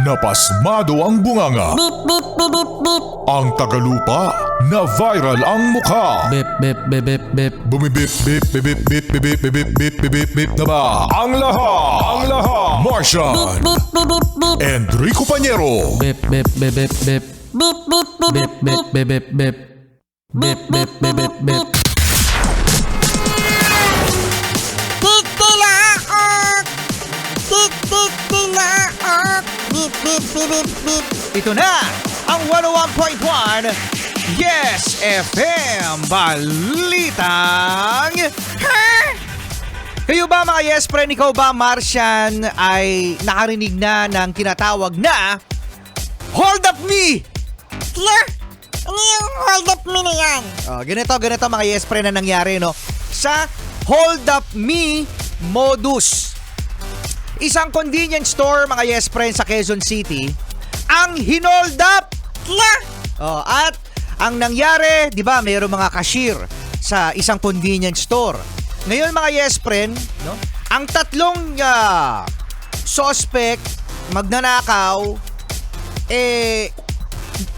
Napasmado ang bunganga. Beep, beep, beep, beep, beep. Ang tagalupa na viral ang mukha. Bip, bip, bip, bip, bip. Bumibip, bip, bip, bip, bip, bip, bip, bip, bip, bip, bip, bip na ba? Ang lahat, Martian, Beep, beep, beep, beep. Enrico Pañero, Bip, bip, bip, bip, bip. Beep, beep, beep, Bip, bip, bip, bip, bip. Bip, bip, bip, bip, bip. Titilaok! Titilaok! Beep, beep, beep, beep, beep. Ito na ang 101.1 Yes FM Balitang Kayo ba mga Yes Friend, ikaw ba Martian ay nakarinig na ng tinatawag na Hold Up Me? Ano yung hold up me na yan? Ganito mga Yes Friend na nangyari no sa Hold Up Me modus. Isang convenience store mga Yes Friend sa Quezon City ang hinold up. At ang nangyari, di ba, mayroong mga cashier sa isang convenience store. Ngayon mga Yes Friend, no, ang tatlong suspect magnanakaw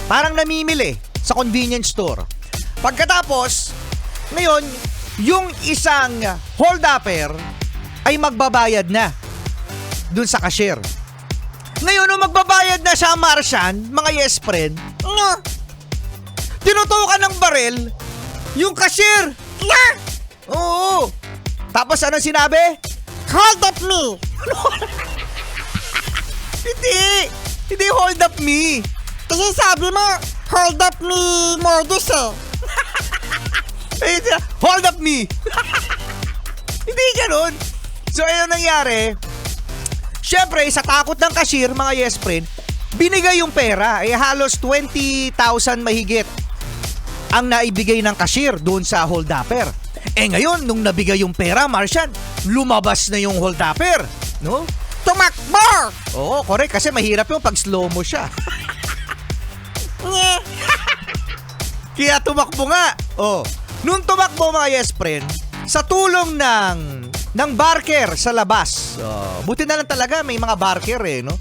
parang namimili sa convenience store. Pagkatapos, ngayon, yung isang hold-upper ay magbabayad na dun sa cashier. Ngayon, nung magbabayad na siya, Martian, mga Yes Friend, tinutukan ng baril yung cashier. Oo. Tapos ano sinabi? Hold up me! Hindi hold up me. Kasi sabi mo, hold up me modus eh. Hold up me. Hindi ganun. So, ayun nangyari. Siyempre, sa takot ng cashier, mga Yes Friend, binigay yung pera. Halos 20,000 mahigit ang naibigay ng cashier doon sa hold-upper. Ngayon, nung nabigay yung pera, Martian, lumabas na yung hold-upper. No? Tumakbo! Oo, correct. Kasi mahirap yung pag slow mo siya. Kaya tumakbo nga. Nung tumakbo mga Yes Friend, sa tulong ng barker sa labas. Buti na lang talaga may mga barker no?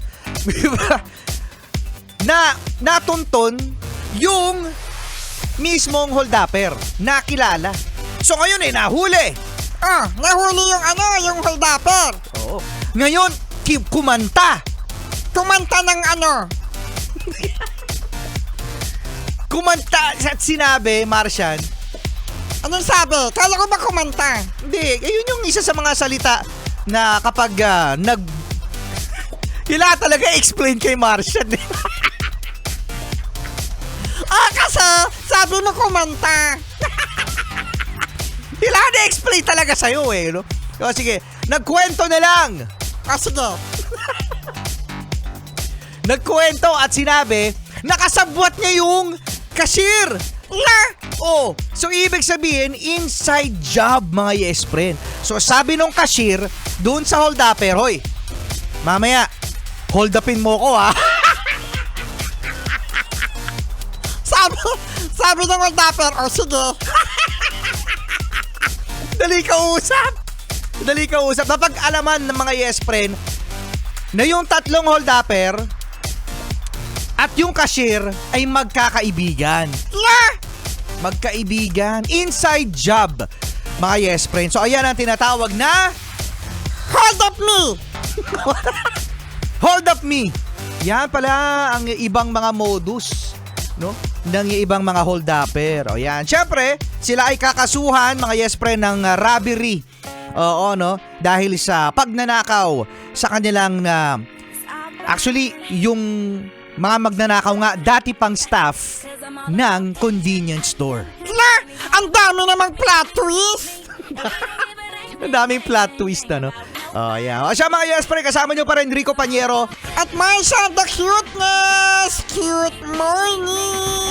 Natunton yung mismong hold-upper na kilala. So ngayon nahuli. Nahuli yung hold upper. Oo. Ngayon, kumanta. Kumanta ng ano? Kumanta at sinabi, Martian. Anong sabi? Kala ko ba kumanta? Hindi, yun yung isa sa mga salita na kapag kailangan talaga explain kay Martian. Kasi sabi mo kumanta. Kailangan na-explain talaga sa'yo no? O sige, nagkwento na lang. Sige. Nagkwento at sinabi, nakasabwat niya yung cashier. So ibig sabihin, inside job mga Yes Friend. So sabi nung cashier, doon sa hold-upper, hoy, mamaya, hold upin mo ko ha. Sabi ng hold upper, sige. Dali ka usap. Napag-alaman ng mga Yes Friend na yung tatlong hold-upper at yung cashier ay magkakaibigan. Magkaibigan. Inside job, mga Yes Friend. So, ayan ang tinatawag na Hold up me! Hold up me. Yan pala ang ibang mga modus, no? Ng ibang mga hold-upper. O yan. Siyempre, sila ay kakasuhan, mga Yes Friend, ng robbery. Oo, no? Dahil sa pagnanakaw sa kanilang actually, yung mga magnanakaw nga, dati pang staff ng convenience store. Ang dami namang plot twist! Ang daming plot twist no? Yeah. O siya mga Yes Friend, kasama nyo pa rin Enrico Pañero at Marcia the Cuteness! Cute morning!